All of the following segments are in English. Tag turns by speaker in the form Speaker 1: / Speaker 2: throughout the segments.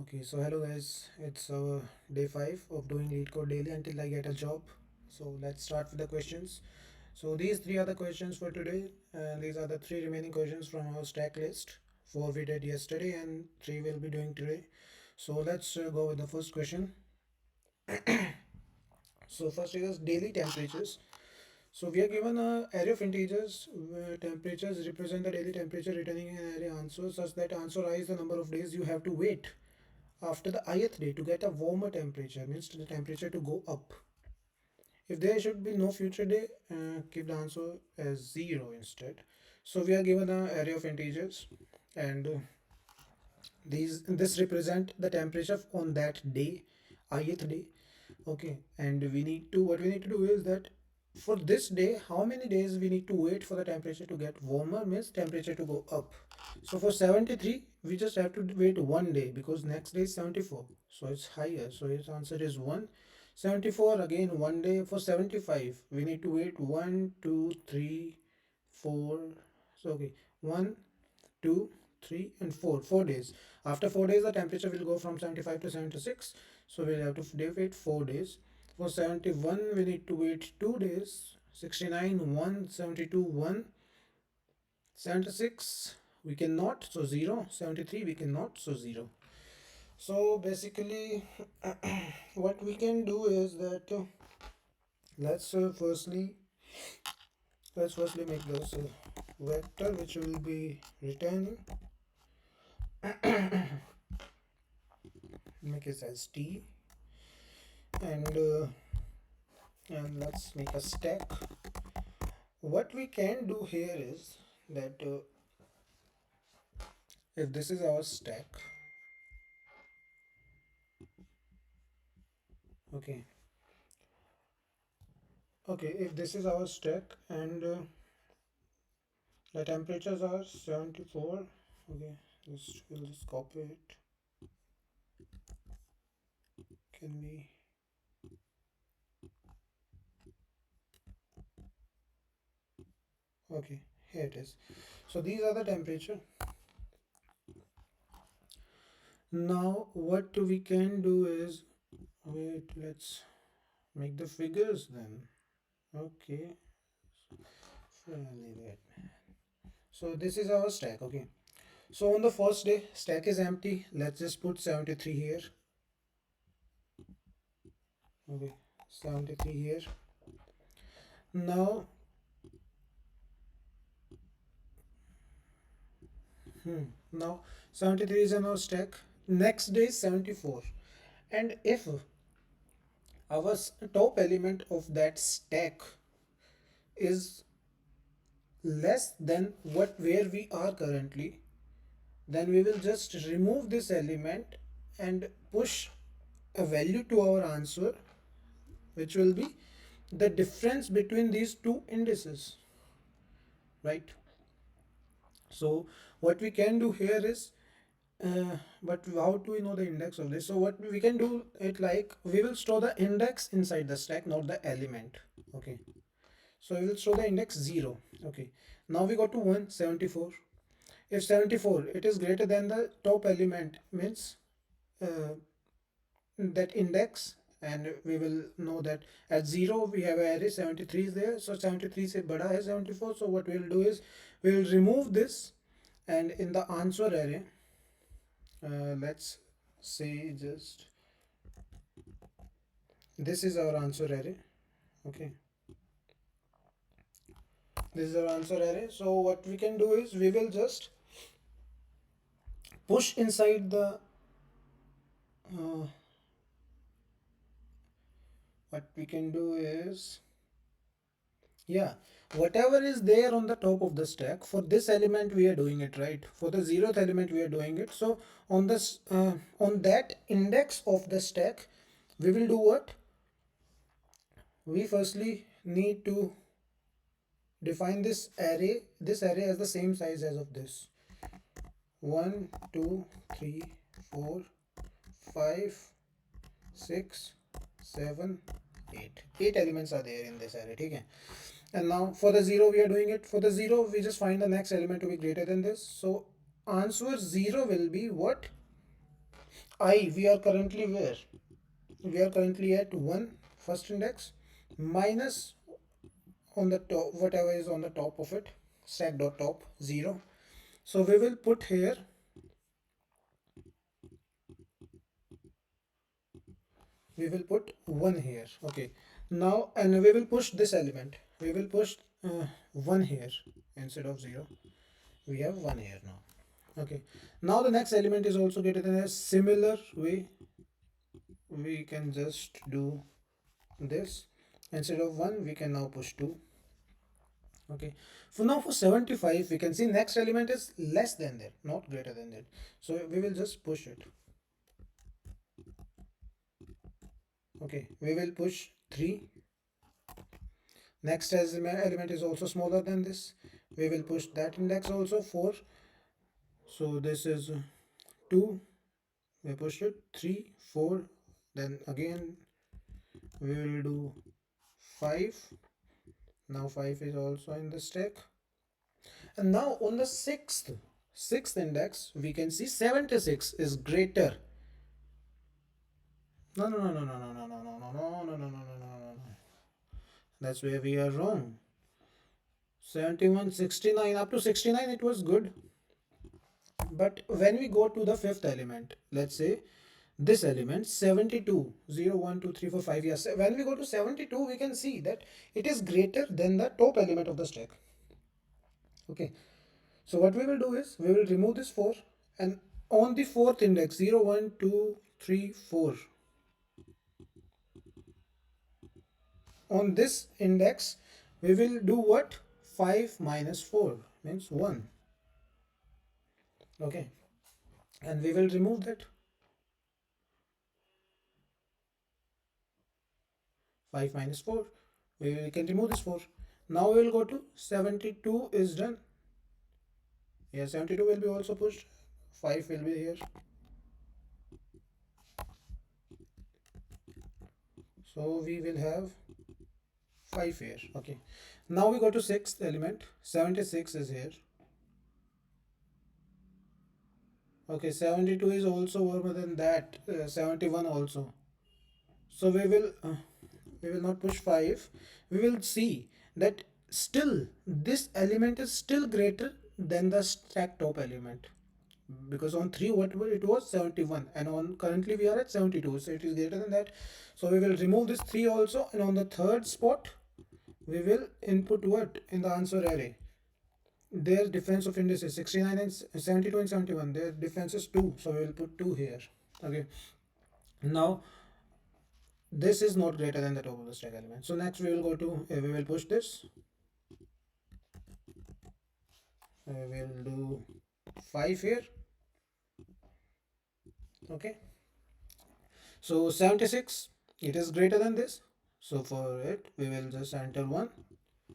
Speaker 1: Okay, so hello guys, it's day 5 of doing Leetcode daily until I get a job. So let's start with the questions. So these three are the questions for today, and these are the three remaining questions from our stack list. Four we did yesterday, and three we'll be doing today. So let's go with the first question. So first is daily temperatures. So we are given a array of integers where temperatures represent the daily temperature, returning an array answer such that answer I is the number of days you have to wait after the ith day to get a warmer temperature, means the temperature to go up. If there should be no future day, keep the answer as 0 instead. So we are given an array of integers, and this represent the temperature on that day, ith day. Okay, and we need to what we need to do is that for this day, how many days we need to wait for the temperature to get warmer, means temperature to go up. So for 73, we just have to wait one day because next day is 74. So it's higher. So its answer is 1. 74 again one day. For 75, we need to wait 1, 2, 3, 4. So okay, 1, 2, 3, and 4. 4 days. After 4 days, the temperature will go from 75 to 76. So we'll have to wait 4 days. For 71, we need to wait 2 days. 69, 1, 72, 1. 76, we cannot, so 0. 73, we cannot, so 0. So basically, what we can do is that let's firstly make this vector which will be returning. Make it as t, and let's make a stack. What we can do here is that if this is our stack, okay, if this is our stack and the temperatures are 74, okay, we'll just copy it. Can we? Okay, here it is. So these are the temperature. Now what we can do is, wait, let's make the figures then. Okay, so this is our stack. Okay, so on the first day stack is empty. Let's just put 73 here. Okay, 73 here. Now now 73 is in our stack. Next day is 74, and if our top element of that stack is less than where we are currently, then we will just remove this element and push a value to our answer, which will be the difference between these two indices, right? So what we can do here is, but how do we know the index of this? So what we can do it, like we will store the index inside the stack, not the element. Okay, so we will store the index 0. Okay, now we go to 174. If 74 it is greater than the top element, means uh, that index, and we will know that at 0 we have a array 73 is there, so 73 se bada hai 74. So what we will do is we will remove this, and in the answer array, let's say just this is our answer array. Okay, this is our answer array. So what we can do is we will just push inside the uh, what we can do is, yeah, whatever is there on the top of the stack, for this element we are doing it, right? For the 0th element we are doing it. So on this on that index of the stack, we will do what? We firstly need to define this array as the same size as of this. 1, 2, 3, 4, 5, 6, 7, 8. 8 elements are there in this array. Okay. And now for the 0 we are doing it. For the 0 we just find the next element to be greater than this. So answer 0 will be what? I, we are currently where? We are currently at 1 first index minus on the top whatever is on the top of it, stack dot top 0. So we will put here, we will put 1 here. Okay, now and we will push this element, we will push 1 here instead of 0. We have 1 here now. Okay, now the next element is also greater than a similar way. We can just do this, instead of 1 we can now push 2. Okay, for now for 75 we can see next element is less than that, not greater than that, so we will just push it. Okay, we will push 3. Next as element is also smaller than this, we will push that index also 4. So this is 2, we push it 3 4, then again we will do 5. Now 5 is also in the stack, and now on the sixth index we can see 76 is greater. No, no, no, no, no, no, no, no, no, no, no, no, no, no, no, no, no. That's where we are wrong. 71, 69, up to 69 it was good. But when we go to the fifth element, let's say this element 72, 0, 1, 2, 3, 4, 5, yes. When we go to 72, we can see that it is greater than the top element of the stack. Okay, so what we will do is we will remove this 4, and on the fourth index 0, 1, 2, 3, 4, on this index we will do what? 5 minus 4 means 1. Okay, and we will remove that 5 minus 4, we can remove this 4. Now we will go to 72 is done. Yeah, 72 will be also pushed, 5 will be here, so we will have 5 here. Okay, now we go to sixth element, 76 is here. Okay, 72 is also warmer than that, 71 also. So we will not push 5. We will see that still this element is still greater than the stack top element, because on 3 whatever it was 71, and on currently we are at 72, so it is greater than that. So we will remove this 3 also, and on the third spot we will input what in the answer array. Their difference of indices 69 and 72 and 71, their difference is 2, so we will put 2 here. Okay, now this is not greater than the top of the stack element, so next we will go to we will push this, we will do 5 here. Okay, so 76, it is greater than this, so for it we will just enter 1.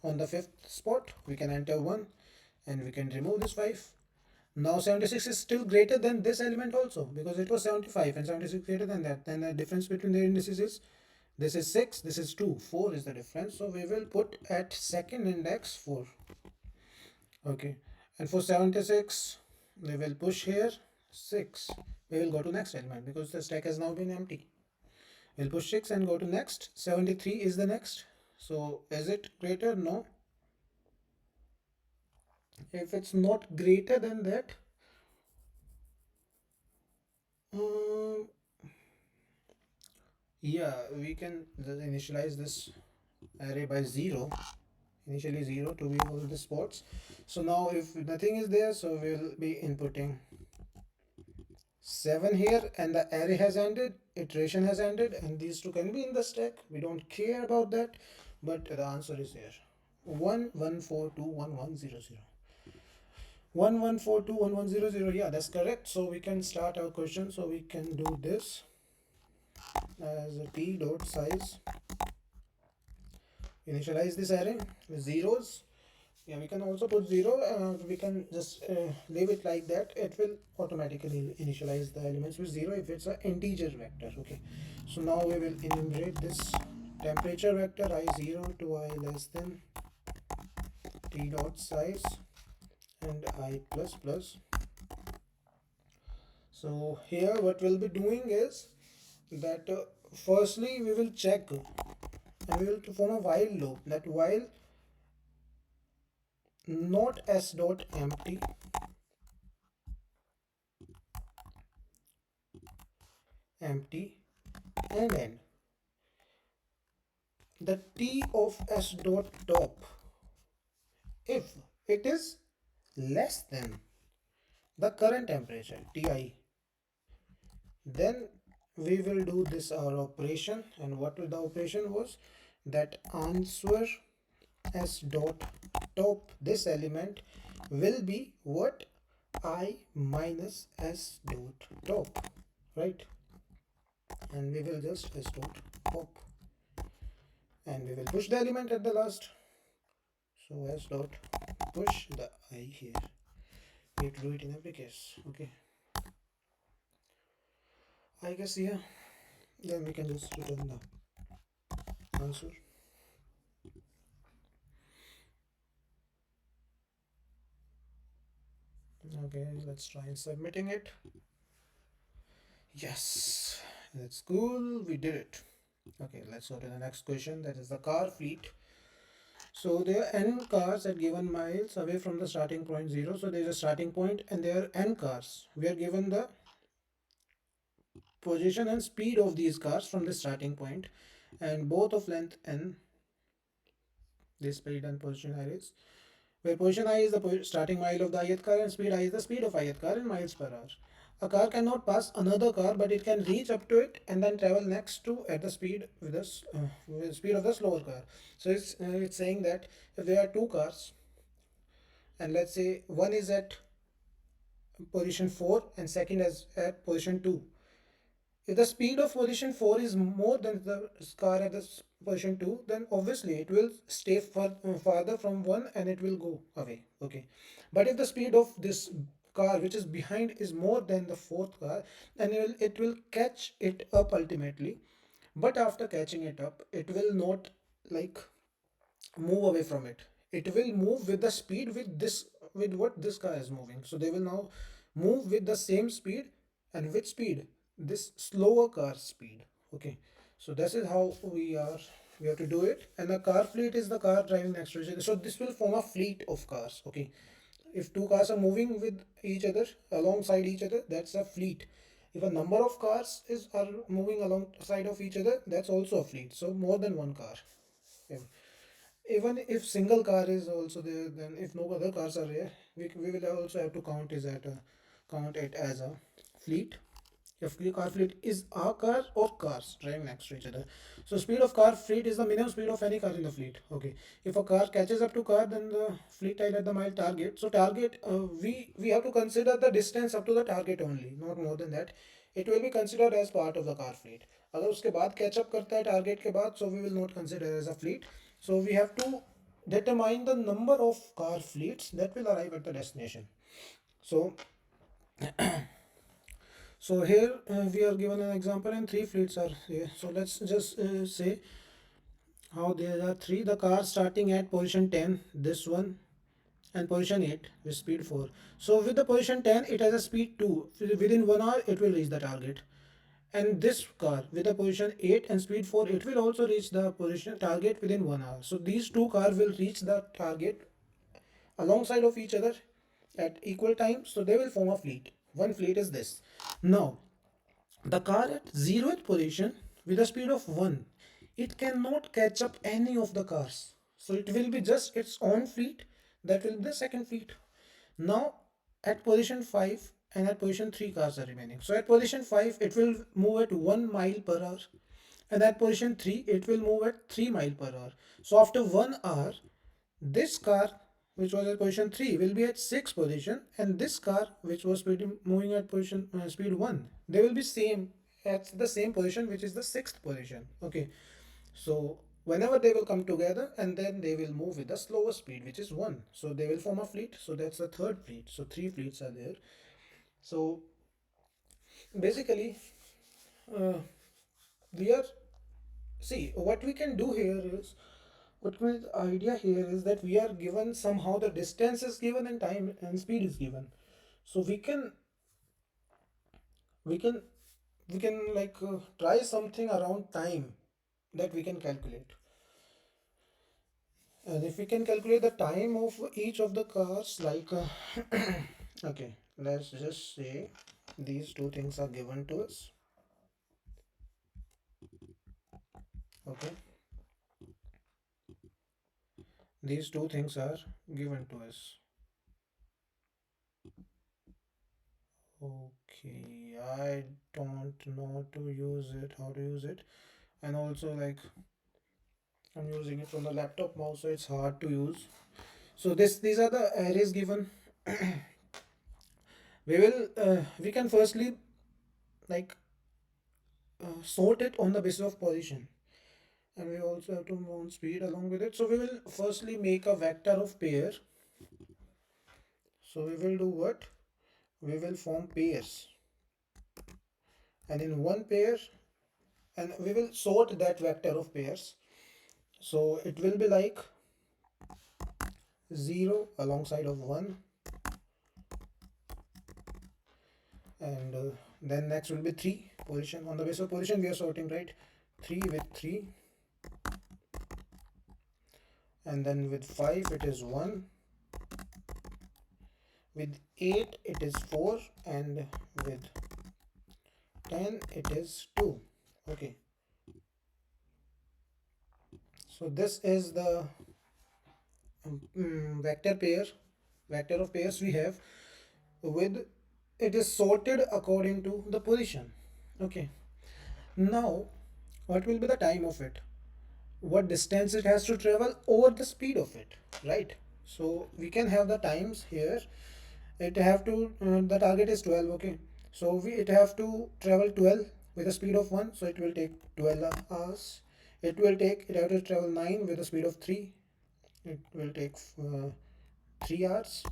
Speaker 1: On the fifth spot we can enter 1, and we can remove this 5. Now 76 is still greater than this element also, because it was 75 and 76 greater than that. Then the difference between the indices is, this is 6, this is 2, 4 is the difference, so we will put at second index 4. Okay, and for 76 we will push here 6. We will go to next element because the stack has now been empty. We'll push 6 and go to next. 73 is the next, so is it greater? No. If it's not greater than that, um, yeah, we can initialize this array by 0, initially 0 to be all the spots. So now if nothing is there, so we'll be inputting 7 here, and the array has ended, iteration has ended, and these two can be in the stack, we don't care about that, but the answer is here, 11421100. 11421100, yeah, that's correct. So we can start our question. So we can do this as a t dot size, initialize this array with zeros. Yeah, we can also put 0, we can just leave it like that, it will automatically initialize the elements with 0 if it's an integer vector. Okay, so now we will enumerate this temperature vector I0 to I less than t dot size and I plus plus. So here what we'll be doing is that firstly we will check and we will form a while loop, that while not s dot empty empty and end the t of s dot top if it is less than the current temperature Ti, then we will do this our operation. And what the operation was, that answer s dot top, this element will be what, I minus s dot top, right? And we will just s dot top and we will push the element at the last. So s dot push the I here. We have to do it in every case. Okay, I guess yeah, then we can just return the answer. Okay, let's try and submitting it. Yes, that's cool, we did it. Okay, let's go to the next question, that is the car fleet. So there are n cars at given miles away from the starting point 0. So there is a starting point and there are n cars. We are given the position and speed of these cars from the starting point, and both of length n, this speed and position I is, where position I is the starting mile of the ith car and speed I is the speed of ith car in miles per hour. A car cannot pass another car, but it can reach up to it and then travel next to at the speed with the speed of the slower car. So it's saying that if there are two cars and let's say one is at position 4 and second is at position 2, if the speed of position 4 is more than the car at the position 2, then obviously it will stay farther from one and it will go away. Okay. But if the speed of this car which is behind is more than the fourth car, then it will catch it up ultimately. But after catching it up, it will not like move away from it. It will move with the speed with what this car is moving. So they will now move with the same speed, and which speed, this slower car speed. Okay, so this is how we have to do it. And the car fleet is the car driving next to each other. So this will form a fleet of cars. Okay, if two cars are moving with each other alongside each other, that's a fleet. If a number of cars are moving alongside of each other, that's also a fleet. So more than one car. Yeah. Even if single car is also there, then if no other cars are there, we will also have to count it as a fleet. If the car fleet is a car or cars driving next to each other. So speed of car fleet is the minimum speed of any car in the fleet. Okay, if a car catches up to car, then the fleet time at the mile target. So target, we have to consider the distance up to the target only, not more than that. It will be considered as part of the car fleet. अगर उसके बाद catch up करता है target के बाद, so we will not consider as a fleet. So we have to determine the number of car fleets that will arrive at the destination. So here we are given an example and three fleets are here. So let's just say how there are three. The car starting at position 10, this one, and position 8 with speed 4. So with the position 10, it has a speed 2. Within 1 hour, it will reach the target. And this car with the position 8 and speed 4, it will also reach the position target within 1 hour. So these two cars will reach the target alongside of each other at equal time. So they will form a fleet. One fleet is this. Now, the car at 0th position with a speed of 1, it cannot catch up any of the cars. So it will be just its own fleet. That will be the second fleet. Now at position 5 and at position 3 cars are remaining. So at position 5 it will move at 1 mile per hour, and at position 3 it will move at 3 mile per hour. So after 1 hour, this car which was at position 3 will be at 6th position, and this car which was moving at position speed 1, they will be same at the same position, which is the 6th position. Okay, so whenever they will come together, and then they will move with the slower speed, which is 1, so they will form a fleet. So that's the third fleet. So three fleets are there. So basically uh, we are, see, what we can do here is, what my idea here is that we are given somehow the distance is given and time and speed is given. So we can we can like try something around time that we can calculate. And if we can calculate the time of each of the cars, like okay, let's just say these two things are given to us. Okay, these two things are given to us. Okay, I don't know to use it, how to use it, and also like I'm using it from the laptop mouse, so it's hard to use. So these are the arrays given. We can firstly like sort it on the basis of position, and we also have to mount speed along with it. So we will firstly make a vector of pair. So we will do what? We will form pairs, and in one pair, and we will sort that vector of pairs. So it will be like 0 alongside of 1, and then next will be 3 position. On the basis of position we are sorting, right? 3 with 3, and then with 5 it is 1, with 8 it is 4, and with 10 it is 2. Okay, so this is the vector of pairs we have. With it is sorted according to the position. Okay, now what will be the time of it, what distance it has to travel over the speed of it, right? So we can have the times here. It have to the target is 12. Okay, so it have to travel 12 with a speed of 1, so it will take 12 hours. It have to travel 9 with a speed of 3. It will take 3 hours.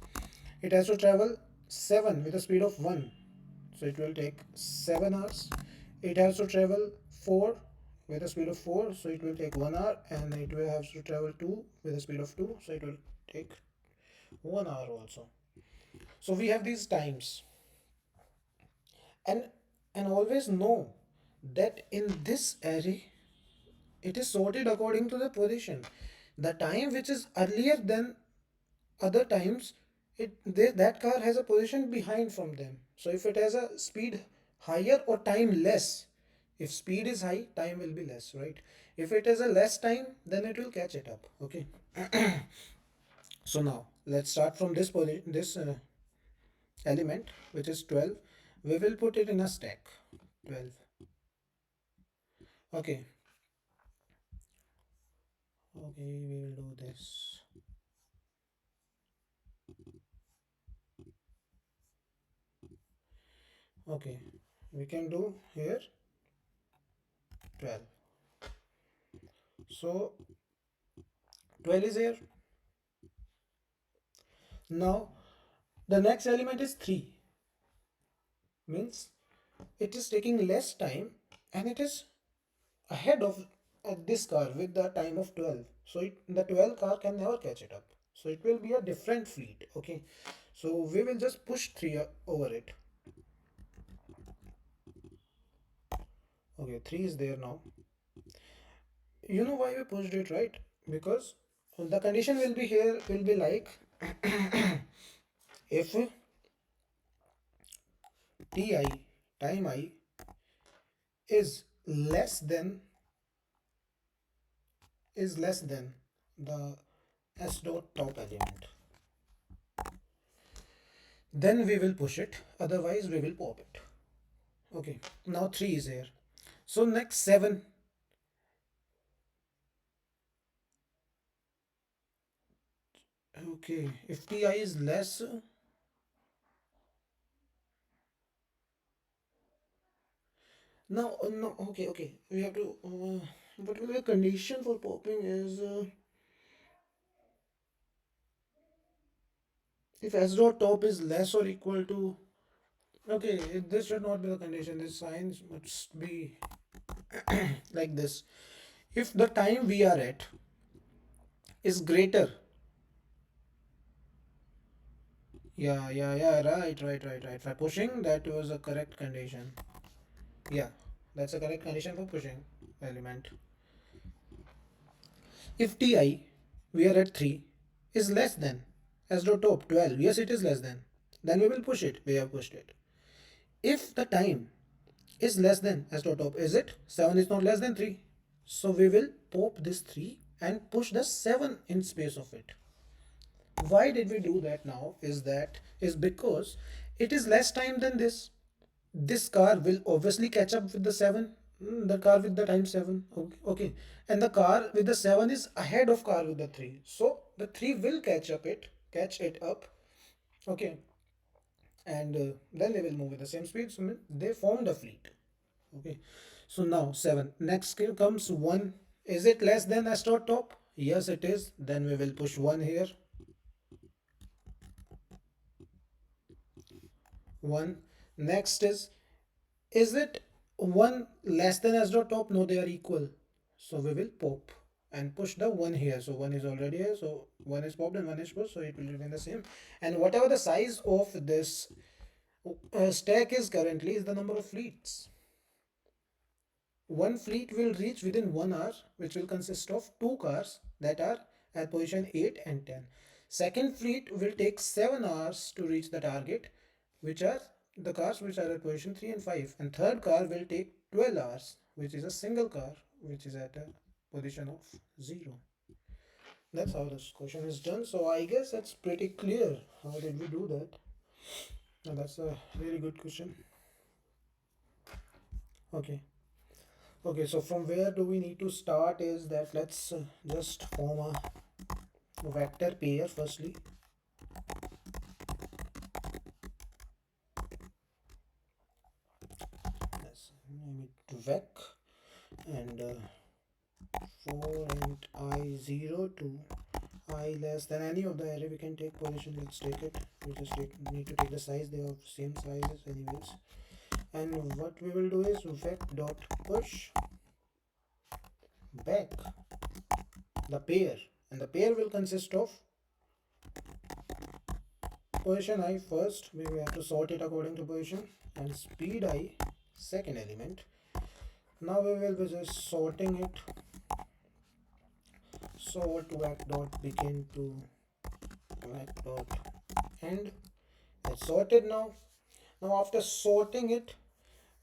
Speaker 1: It has to travel 7 with a speed of 1, so it will take 7 hours. It has to travel 4 with a speed of 4, so it will take 1 hour, and it will have to travel 2 with a speed of 2, so it will take 1 hour also. So we have these times, and always know that in this array it is sorted according to the position. The time which is earlier than other times, that car has a position behind from them. So if it has a speed higher or time less, if speed is high, time will be less, right? If it has a less time, then it will catch it up. Okay. So now let's start from this element, which is 12. We will put it in a stack. 12. Okay. Okay, we will do this. Okay, we can do here 12. So 12 is here. Now the next element is 3, means it is taking less time, and it is ahead of this car with the time of 12. So the 12 car can never catch it up, so it will be a different fleet. Okay, so we will just push 3 over it. Okay, 3 is there now. You know why we pushed it, right? Because the condition will be here, will be like if ti, time I, is less than the s dot top element, then we will push it, otherwise we will pop it. Okay, now 3 is here. So next 7. Okay, if ti is less, now no, okay, we have to what will the condition for popping is if s dot top is less or equal to, okay, this should not be the condition, this sign must be like this. If the time we are at is greater, yeah, right, by pushing, that was a correct condition. Yeah, that's a correct condition for pushing element. If ti, we are at 3, is less than s dot top 12, yes it is less than, then we will push it, we have pushed it. If the time is less than s dot top, is it? 7 is not less than 3. So we will pop this 3 and push the 7 in space of it. Why did we do that now? Is because it is less time than this. This car will obviously catch up with the 7. The car with the time 7. Okay, okay. And the car with the 7 is ahead of car with the 3. So the 3 will catch it up. Okay. And then they will move with the same speed. So they formed a fleet. Okay. So now 7. Next comes 1. Is it less than s dot top? Yes, it is. Then we will push 1 here. 1. Next is it 1 less than s dot top? No, they are equal. So we will pop and push the 1 here. So 1 is already here. So 1 is popped and 1 is pushed. So it will remain the same. And whatever the size of this stack is currently is the number of fleets. One fleet will reach within 1 hour, which will consist of 2 cars that are at position 8 and 10. Second fleet will take 7 hours to reach the target, which are the cars which are at position 3 and 5. And third car will take 12 hours, which is a single car which is at a position of 0. That's how this question is done. So I guess that's pretty clear. How did we do that? Now that's a really good question. Okay. Okay, so from where do we need to start is that let's just form a vector pair firstly. Let's name it vec and for int I0 to I less than any of the array we can take position. Let's take it. We just need to take the size. They have same sizes anyways. And what we will do is vec dot push back the pair, and the pair will consist of position I first, we have to sort it according to position, and speed I second element. Now we will be just sorting it. Sort vec dot begin to vec dot end. It's sorted now. Now after sorting it,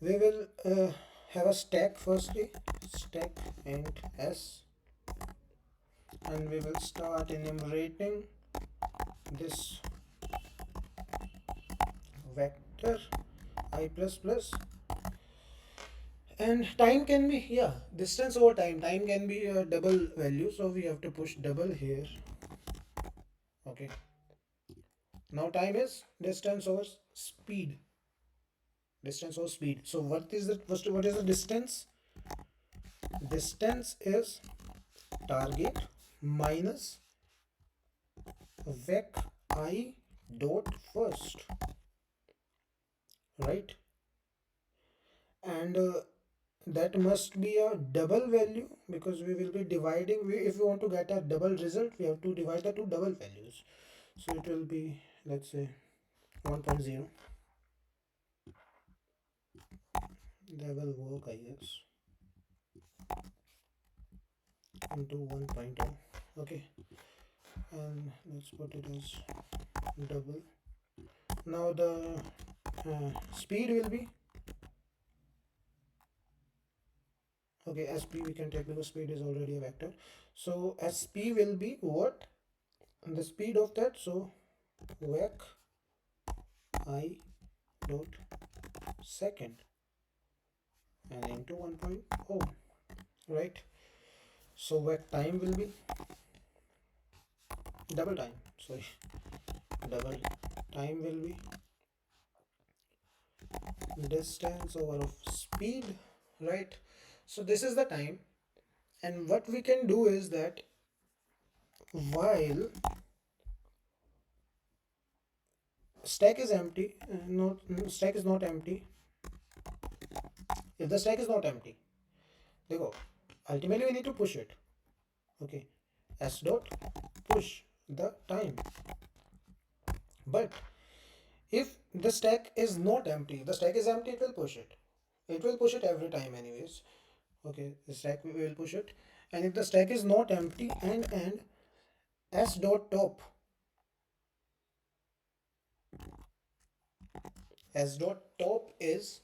Speaker 1: we will have a stack firstly, stack int s, and we will start enumerating this vector I plus plus. And time can be, yeah, distance over time can be a double value, so we have to push double here. Okay, now time is distance over speed, so what is the first, what is the distance? Distance is target minus vec I dot first, right? And that must be a double value because we will be dividing. If we want to get a double result, we have to divide the two double values. So it will be, let's say, 1.0. That will work, I guess, into 1.0. Okay, and let's put it as double. Now the speed will be, okay, sp we can take because speed is already a vector. So sp will be what? The speed of that. So vec I dot second and into 1.0, right? So vec time will be double time, sorry, double time will be distance over of speed, right? So this is the time, and what we can do is that while stack is empty, not stack is not empty. If the stack is not empty, देखो, ultimately we need to push it. Okay, s dot push the time. But if the stack is not empty, the stack is empty, it will push it. It will push it every time anyways. Okay, the stack we will push it, and if the stack is not empty, and s dot top, s dot top is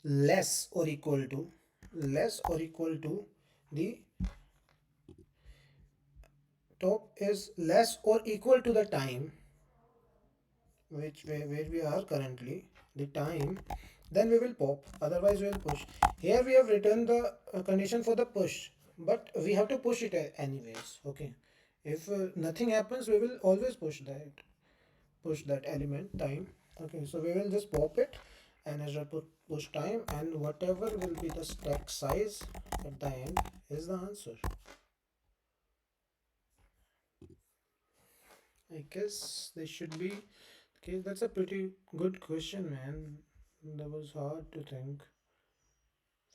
Speaker 1: less or equal to, less or equal to the top is less or equal to the time where we are currently, the time, then we will pop, otherwise we will push. Here we have written the condition for the push, but we have to push it anyways. Okay, if nothing happens, we will always push that element time. Okay, so we will just pop it, and as I put push time, and whatever will be the stack size at the end is the answer. I guess they should be. Okay, that's a pretty good question, man. That was hard to think.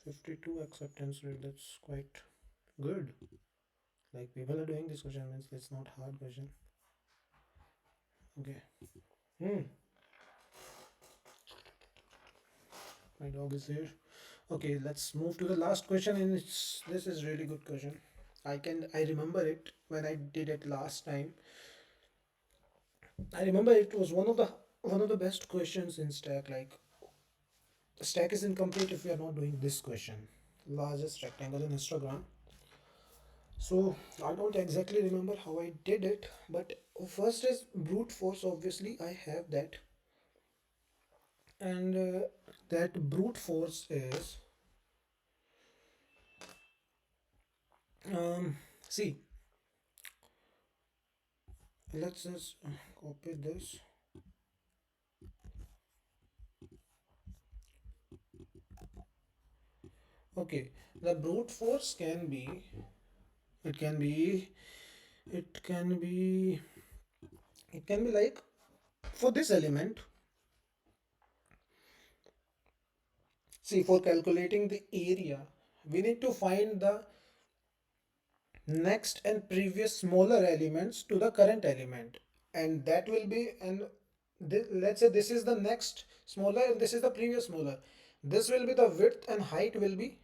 Speaker 1: 52 acceptance rate, that's quite good. Like, people are doing this question, means it's not hard question. Okay. Hmm. My dog is here. Okay, let's move to the last question, and this is really good question. I remember it when I did it last time. I remember it was one of the best questions in stack. Like, the stack is incomplete if we are not doing this question. Largest rectangle in histogram. So I don't exactly remember how I did it, but first is brute force. Obviously, I have that, and that brute force is see. Let's just copy this. Okay, the brute force can be. It can be. It can be. It can be like, for this element. See, for calculating the area, we need to find the next and previous smaller elements to the current element, and that will be, and let's say this is the next smaller and this is the previous smaller. This will be the width, and height will be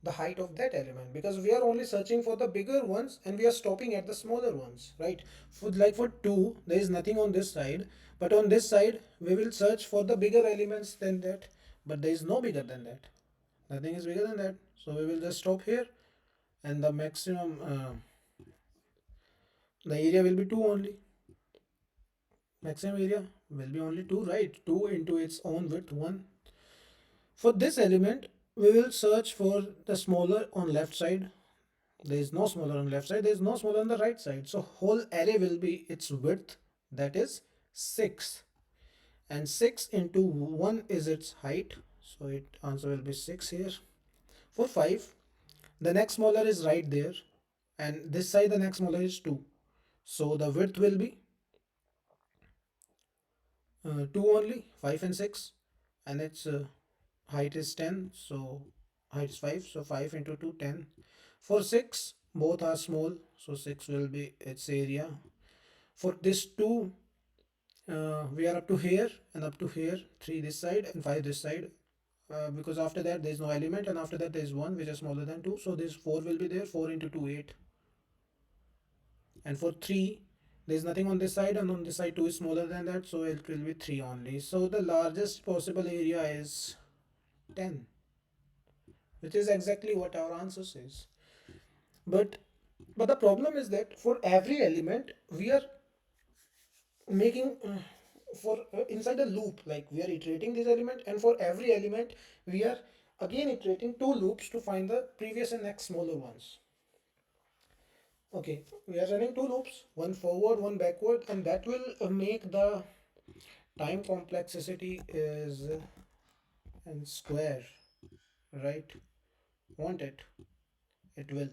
Speaker 1: the height of that element, because we are only searching for the bigger ones and we are stopping at the smaller ones, right? For like for 2 there is nothing on this side, but on this side we will search for the bigger elements than that, but there is no bigger than that. Nothing is bigger than that, so we will just stop here, and the maximum the area will be 2 only. Maximum area will be only 2, right? 2 into its own width, 1. For this element, we will search for the smaller on left side. There is no smaller on left side, there is no smaller on the right side. So whole array will be its width, that is 6. And 6 into 1 is its height. So it answer will be 6 here. For 5, the next smaller is right there. And this side the next smaller is 2. So the width will be 2 only, 5 and 6, and its height is 10, so height is 5, so 5 into 2, 10. For 6, both are small, so 6 will be its area. For this 2, we are up to here and up to here, 3 this side and 5 this side, because after that there is no element, and after that there is 1 which is smaller than 2, so this 4 will be there, 4 into 2, 8. And for 3, there is nothing on this side, and on this side 2 is smaller than that, so it will be 3 only. So the largest possible area is 10, which is exactly what our answer says. But but the problem is that for every element we are making for inside a loop, like we are iterating this element, and for every element we are again iterating 2 loops to find the previous and next smaller ones. Okay, we are running 2 loops, one forward, one backward, and that will make the time complexity is n square, right? Want it? It will.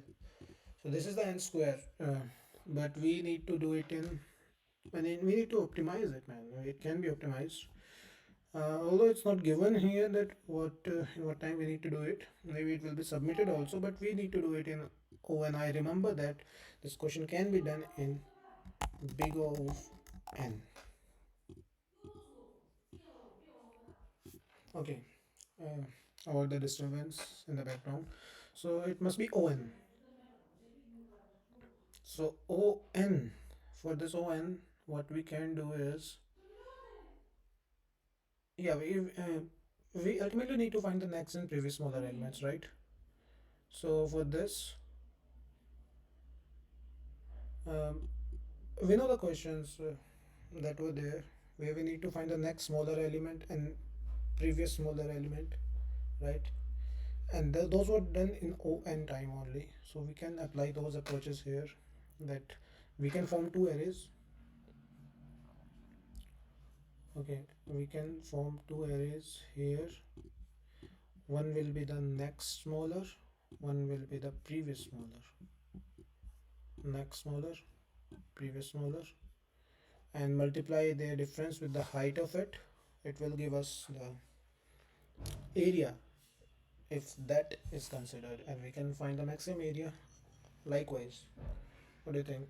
Speaker 1: So this is the n square, but we need to do it in. I mean, we need to optimize it, man. It can be optimized. Although it's not given here that what time we need to do it. Maybe it will be submitted also, but we need to do it in. Oh, and I remember that this question can be done in big O of n. Okay, avoid the disturbance in the background. So it must be on. So on, for this on, what we can do is, yeah, we ultimately need to find the next and previous smaller elements, right? So for this, um, we know the questions that were there, where we need to find the next smaller element and previous smaller element, right? And those were done in on time only, so we can apply those approaches here, that we can form two arrays. Okay, we can form two arrays here. One will be the next smaller, one will be the previous smaller. Next smaller, previous smaller, and multiply their difference with the height of it. It will give us the area, if that is considered, and we can find the maximum area likewise. What do you think?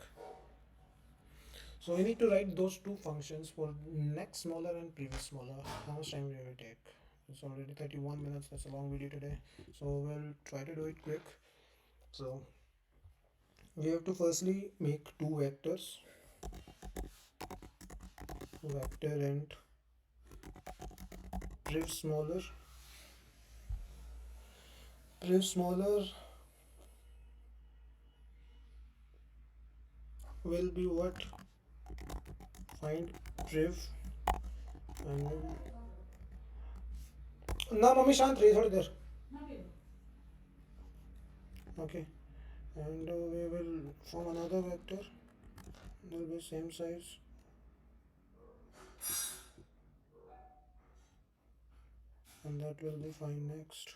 Speaker 1: So we need to write those two functions for next smaller and previous smaller. How much time will it take? It's already 31 minutes. That's a long video today, so we'll try to do it quick. So we have to firstly make two vectors, vector and priv smaller. Priv smaller will be what? Find priv and ना mummy शांत रही थोड़ी देर. Okay, and we will form another vector. It will be same size, and that will be fine next.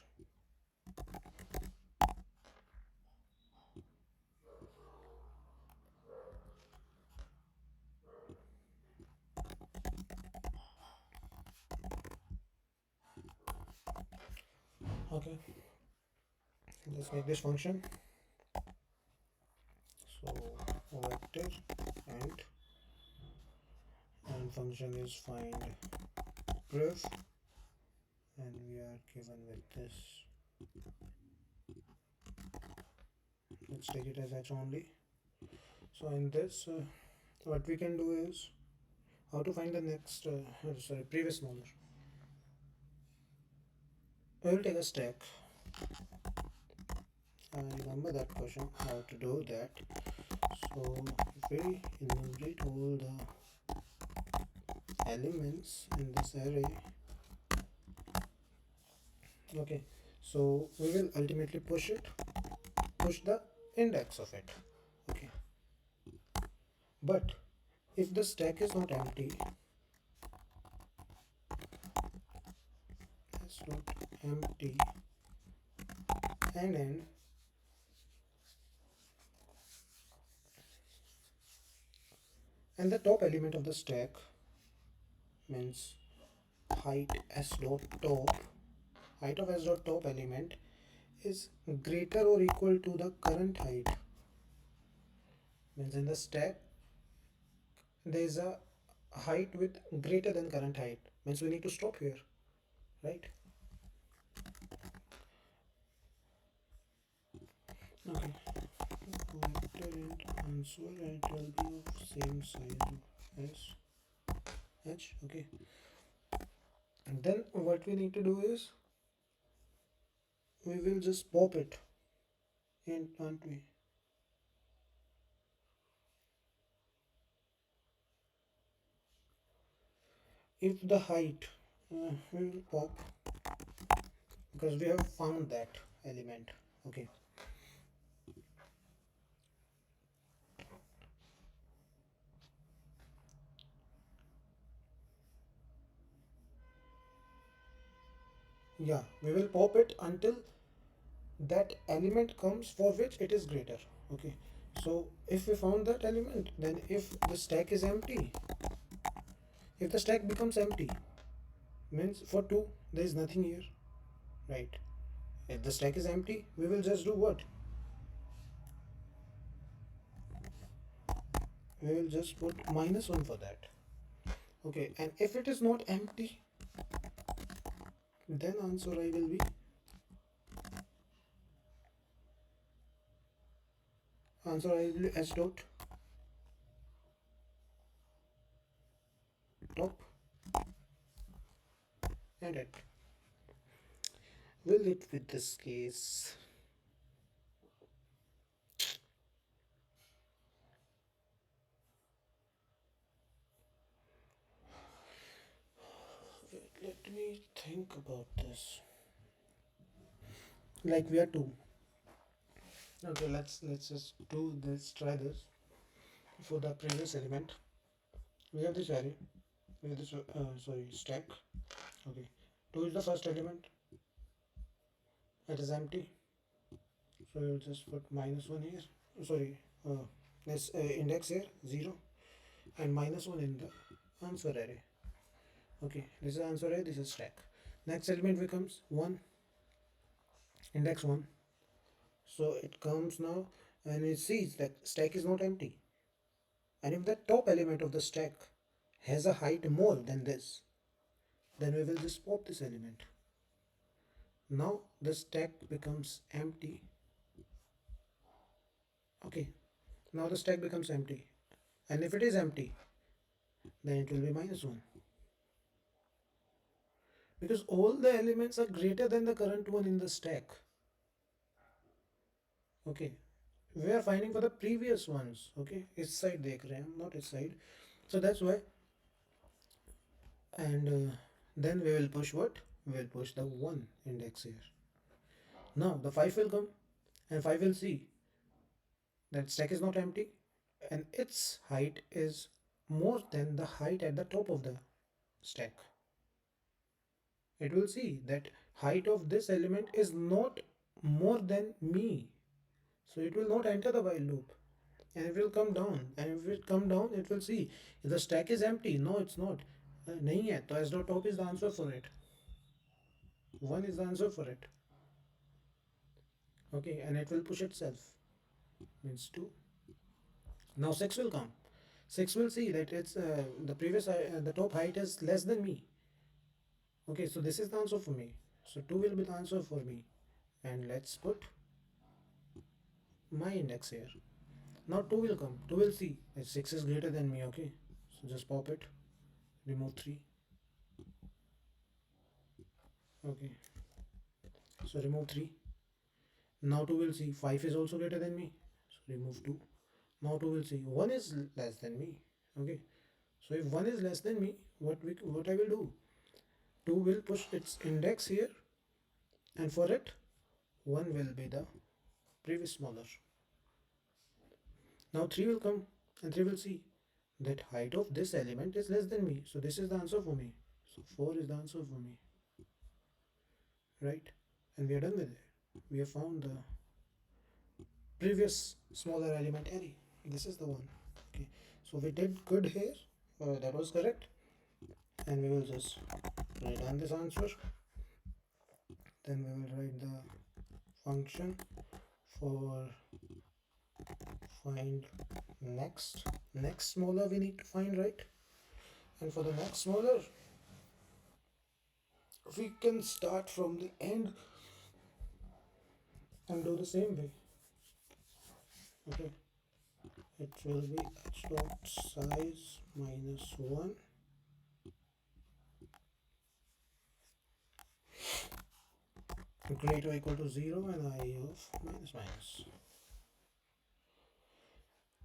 Speaker 1: Okay, let's make this function. So vector and function is find priv, and we are given with this. Let's take it as h only. So in this, what we can do is how to find the next, sorry, previous smaller. We will take a stack. I remember that question, how to do that. So if we enumerate all the elements in this array, okay, so we will ultimately push the index of it. Okay, but if the stack is not empty, it's not empty, and then and the top element of the stack means height s dot top, height of s dot top element is greater or equal to the current height, means in the stack there is a height with greater than current height, means we need to stop here, right? Okay, vector and answer, and it will be of same size as h. Okay, and then what we need to do is we will just pop it in, aren't we? If the height, we will pop, because we have found that element. Okay, yeah, we will pop it until that element comes for which it is greater. Okay, so if we found that element, then if the stack is empty, if the stack becomes empty, means for 2 there is nothing here, right? If the stack is empty, we will just do what? We will just put -1 for that. Okay, and if it is not empty, then answer I will be s dot top and it. Will it with this case? Wait, let me think about this. Like we are two. Okay, let's just do this. Try this. For the previous element, we have this array. We have this sorry stack. Okay, two is the first element. It is empty. So we'll just put -1 here. Sorry, this index here 0 and -1 in the answer array. Okay, this is answer array. This is stack. Next element becomes 1, index 1. So it comes now and it sees that stack is not empty. And if the top element of the stack has a height more than this, then we will just pop this element. Now the stack becomes empty. Okay, now the stack becomes empty. And if it is empty, then it will be -1. Because all the elements are greater than the current one in the stack. Okay, we are finding for the previous ones. Okay, इस side देख रहे हैं, not इस side. So that's why. And then we will push what? We will push the 1 index here. Now the 5 will come and 5 will see that stack is not empty and its height is more than the height at the top of the stack. It will see that height of this element is not more than me. So it will not enter the while loop and it will come down, and if it come down it will see if the stack is empty. No, it's not. नहीं है तो s dot top is the answer for it. 1 is the answer for it. Okay, and it will push itself, means 2. Now 6 will come. 6 will see that it's the previous the top height is less than me. Okay, so this is the answer for me. So 2 will be the answer for me. And let's put my index here. Now 2 will come. 2 will see that 6 is greater than me. Okay, so just pop it. Remove 3. Okay, so remove 3. Now 2 will see 5 is also greater than me. So remove 2. Now 2 will see 1 is less than me. Okay, so if 1 is less than me, what I will do? 2 will push its index here, and for it 1 will be the previous smaller. Now 3 will come and 3 will see that height of this element is less than me. So this is the answer for me. So 4 is the answer for me. Right? And we are done with it. We have found the previous smaller element array. This is the one. Okay. So we did good here. That was correct. And we will just write down this answer. Then we will write the function for find next smaller we need to find, right? And for the next smaller, we can start from the end and do the same way. Okay, it will be h dot size -1 greater or equal to 0 and I of minus.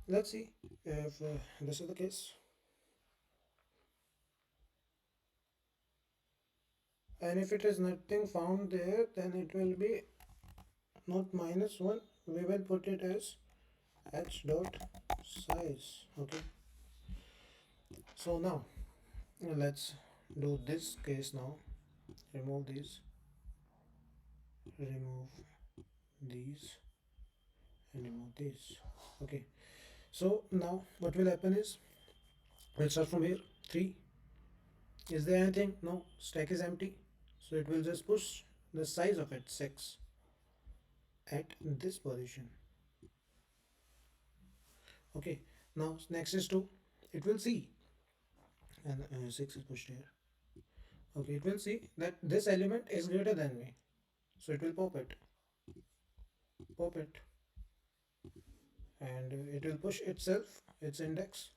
Speaker 1: Let's see if this is the case. And if it is nothing found there, then it will be not -1. We will put it as h dot size. Okay, so now let's do this case now. Remove these, remove these, and remove these. Okay, so now what will happen is, we'll start from here. 3. Is there anything? No, stack is empty, so it will just push the size of it 6 at this position. Okay, now next is 2. It will see, and 6 is pushed here. Okay, it will see that this element is greater than me, so it will pop it, and it will push itself its index,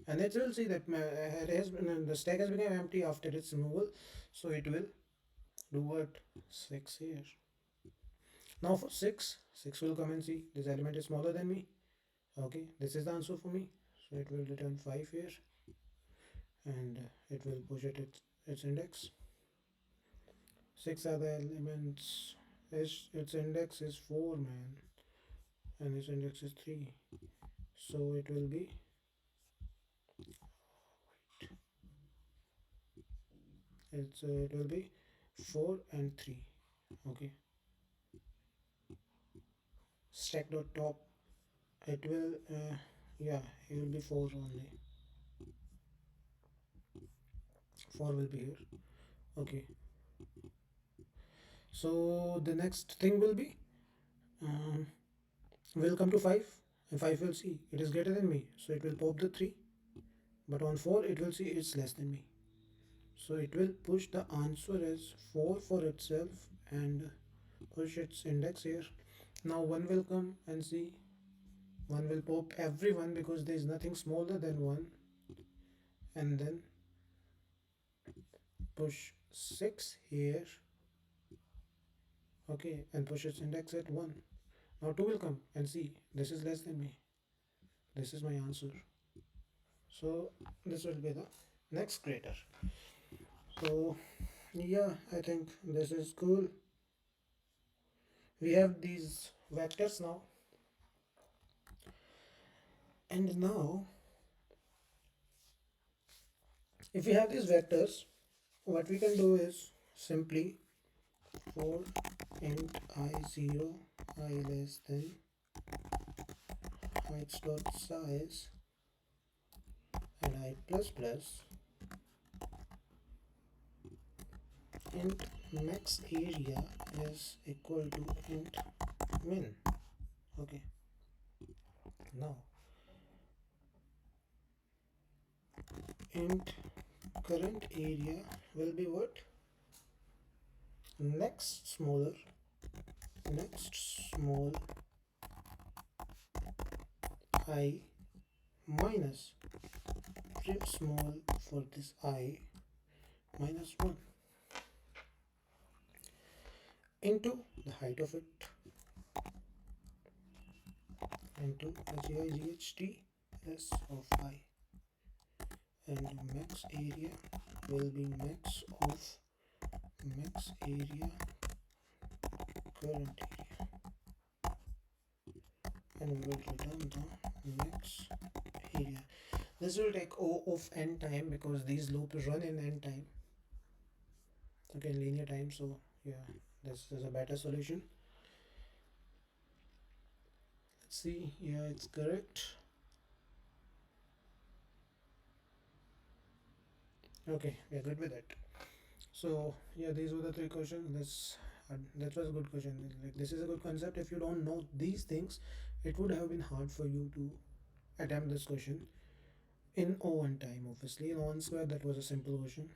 Speaker 1: and it will see that the stack has become empty after its removal, so it will do what? 6 here. Now for 6 will come and see this element is smaller than me. Okay, this is the answer for me, so it will return 5 here, and it will push its index. 6 are the elements. Its index is 4, man, and its index is 3, so it will be 4 and 3. Okay, stack dot top, it will yeah, it will be 4 only. 4 will be here. Okay, so the next thing will be, um, we'll come to 5, and 5 will see it is greater than me, so it will pop the 3, but on 4 it will see it's less than me, so it will push the answer as 4 for itself and push its index here. Now 1 will come and see, 1 will pop everyone because there is nothing smaller than 1, and then push 6 here. Okay, and push its index at 1. Now 2 will come and see this is less than me, this is my answer, so this will be the next crater. So yeah, I think this is cool. We have these vectors now, and now if we have these vectors, what we can do is simply for int I0 I less than heights dot size and I plus plus int max area is equal to int min. Okay, now int current area will be what? Next small I minus print small for this I minus 1 into the height of it into gight s of I, and max area will be max of max area current area, and we will return the max area. This will take O of n time because these loops run in n time, okay, linear time, so yeah, this is a better solution. Let's see, yeah, it's correct. Okay, we are good with it. So yeah, these were the 3 questions. That was a good question. Like, this is a good concept. If you don't know these things, it would have been hard for you to attempt this question in O1 time. Obviously, in O1 square, that was a simple question.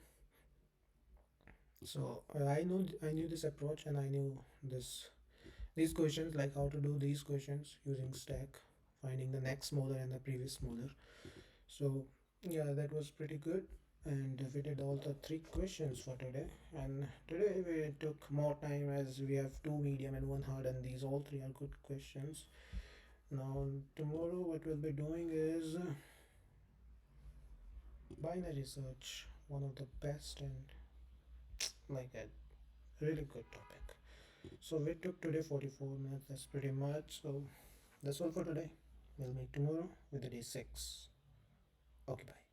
Speaker 1: So I knew this approach, and I knew these questions, like how to do these questions using stack, finding the next smaller and the previous smaller. So yeah, that was pretty good, and we did all the 3 questions for today. And today we took more time as we have 2 medium and 1 hard, and these all 3 are good questions. Now tomorrow what we'll be doing is binary search, one of the best and like a really good topic. So we took today 44 minutes, that's pretty much. So that's all for today. We'll meet tomorrow with the day 6. Okay, bye.